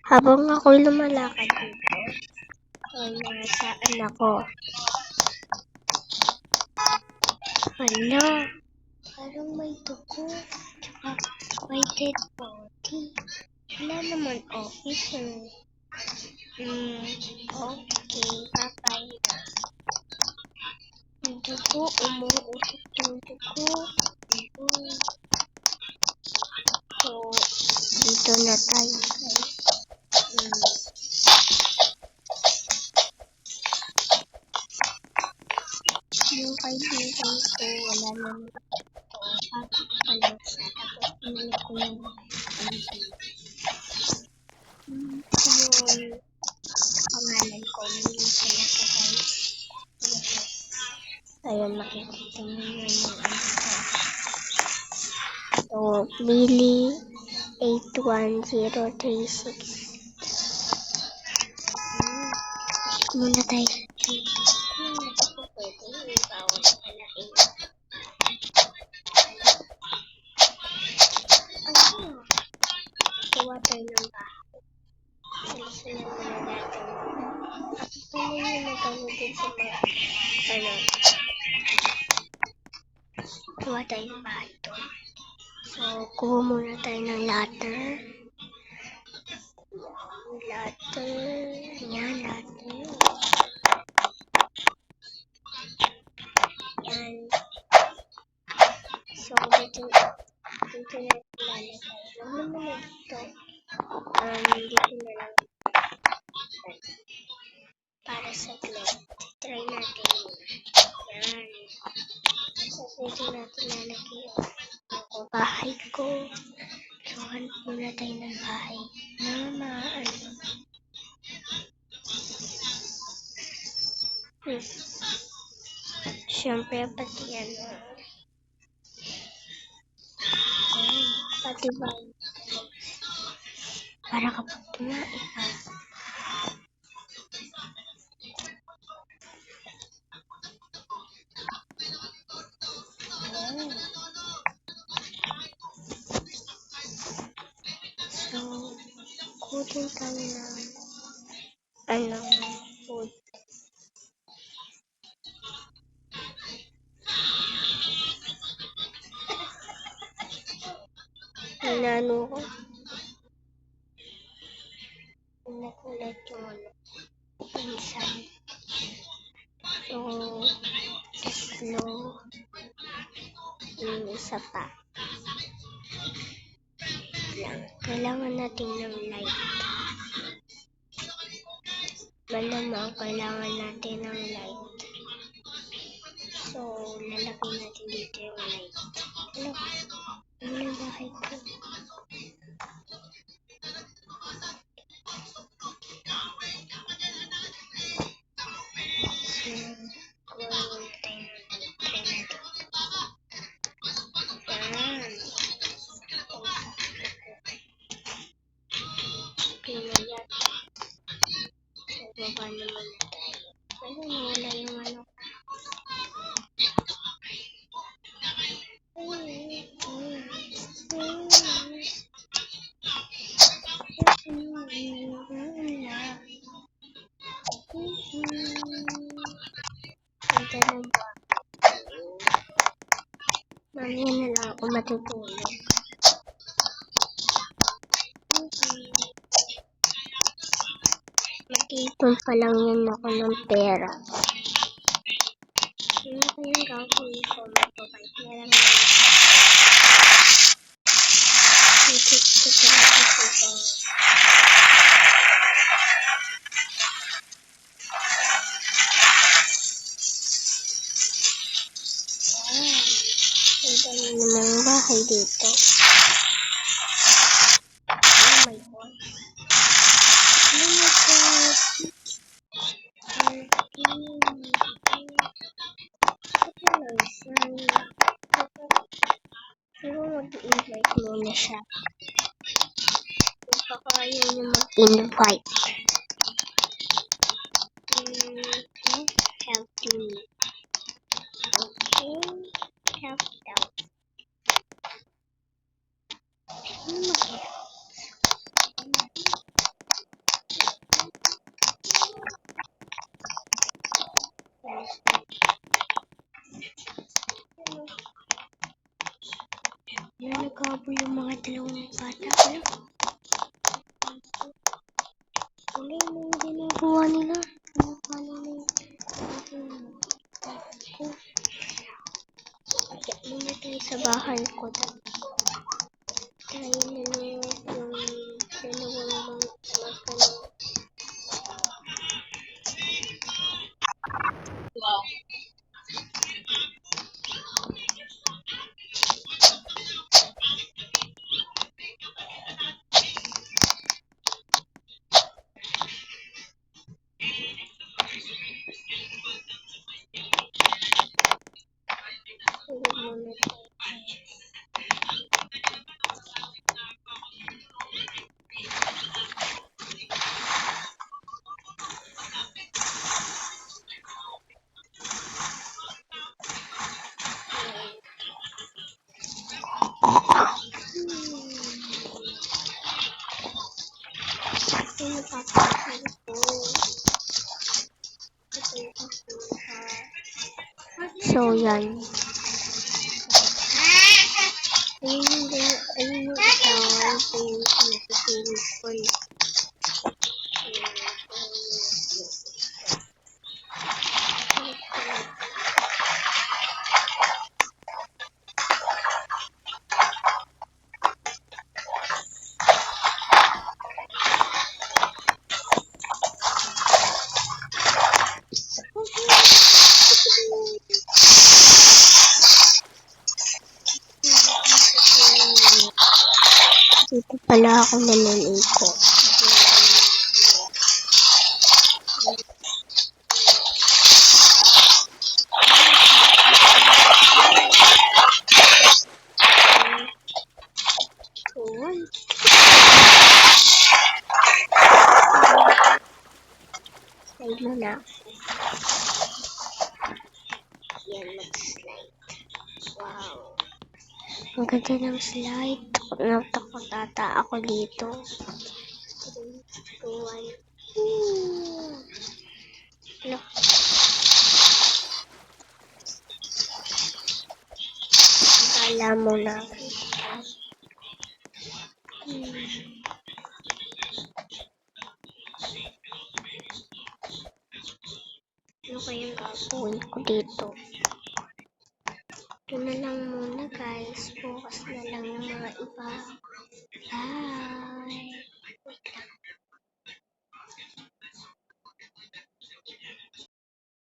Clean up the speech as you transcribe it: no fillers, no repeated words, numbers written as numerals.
Habang ako'y lumalakad dito, ay nasaan ako. Hala, parang may dugo, tsaka may dead body. Wala naman officer. Okay, bye-bye na. Yung dugo, umuusok yung dugo. So, dito na tayo. Yung kaibigan ko, wala naman ito. Bakit pala siya? Tapos pinili ko yung pangalan ko. Hindi pala ka guys. Ayun, makikita nyo yun yung ano ko. So, Billy 81036. Muna tayo. Gawa tayo ng bahay. Salisin na muna natin. At paano yung nagano din sa mga gawa tayo ng bahay doon. So, kuha muna tayo ng ladder. Yan. So, dito natin lalagay. Naman naman dito. Dito na lang. Para sa globe. Try natin muna. Yan. So, dito natin lalagay yung bahay ko. So, hanap muna tayo ng bahay na siyempre, pati pati ba para kapag tumain ka. So, kutin tayo ng food. Inano ko. Nakulat yung pinsan. So, slow. Yung isa pa. Kailangan natin ng light. Malamang kailangan natin ng light. So, lalagay natin dito yung light. Ano yung bahay ko? Baba naman tayo. Wala yung ano. Mamaya na lang ako matutulog. Mag-ipon pa lang yan ako ng pera. Ano kayang gagawin ko? Mag-provide na lang yan. Isip ko talaga ito. Ang dami namang bahay dito. Oh my God. Siguro mag-invite muna siya. Baka ayaw niya mag-invite. Help me. Okay. Help daw. Ano mag-help? bata ko lang. Wala mo yung ginagawa nila. Paano na kaya muna tayo sa bahay ko. Tayo na yung dalawang magkano. Wow. Tulog muna tayo. Ano papakain ko? So, yan. Ayun yung tawag ko yung pinapatulog ko. Dito pala ako naliligo. Slide mo na. Yan, mag-slide. Wow. Ang ganda ng slide. Natakot ata ako dito. 3, 2, 1. Look. Akala mo na. Ano kayang gagawin ko dito?